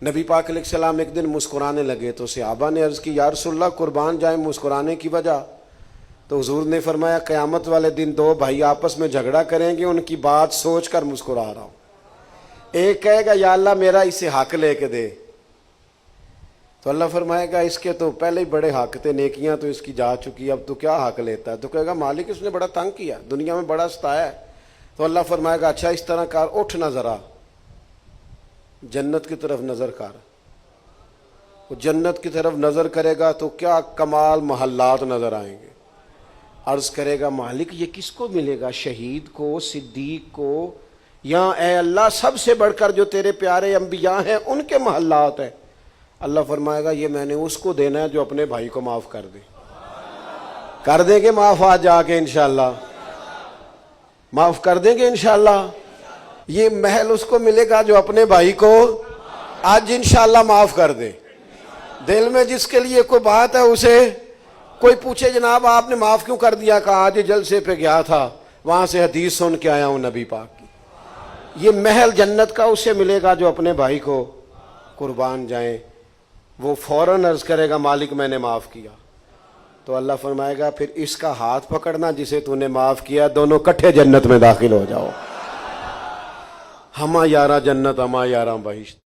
نبی پاک علیہ السلام ایک دن مسکرانے لگے تو صحابہ نے عرض کی یا رسول اللہ قربان جائیں مسکرانے کی وجہ؟ تو حضور نے فرمایا قیامت والے دن دو بھائی آپس میں جھگڑا کریں گے، ان کی بات سوچ کر مسکرا رہا ہوں۔ ایک کہے گا یا اللہ میرا اسے حق لے کے دے، تو اللہ فرمائے گا اس کے تو پہلے ہی بڑے حق تھے، نیکیاں تو اس کی جا چکی، اب تو کیا حق لیتا ہے؟ تو کہے گا مالک اس نے بڑا تنگ کیا، دنیا میں بڑا ستایا ہے۔ تو اللہ فرمائے گا اچھا اس طرح کر، اٹھ نہ ذرا جنت کی طرف نظر کر۔ وہ جنت کی طرف نظر کرے گا تو کیا کمال محلات نظر آئیں گے۔ عرض کرے گا مالک یہ کس کو ملے گا؟ شہید کو، صدیق کو، یا اے اللہ سب سے بڑھ کر جو تیرے پیارے انبیاء ہیں ان کے محلات ہیں؟ اللہ فرمائے گا یہ میں نے اس کو دینا ہے جو اپنے بھائی کو معاف کر دے۔ کر دیں گے معاف آج جا کے انشاءاللہ؟ معاف کر دیں گے انشاءاللہ؟ یہ محل اس کو ملے گا جو اپنے بھائی کو آج انشاءاللہ معاف کر دے۔ دل میں جس کے لیے کوئی بات ہے اسے کوئی پوچھے جناب آپ نے معاف کیوں کر دیا؟ کہا آج جلسے پہ گیا تھا وہاں سے حدیث سن کے آیا ہوں نبی پاک کی۔ یہ محل جنت کا اسے ملے گا جو اپنے بھائی کو قربان جائیں۔ وہ فوراً عرض کرے گا مالک میں نے معاف کیا۔ تو اللہ فرمائے گا پھر اس کا ہاتھ پکڑنا جسے تو نے معاف کیا، دونوں کٹھے جنت میں داخل ہو جاؤ۔ ہما یارہ جنت ہما یارہ بہشت۔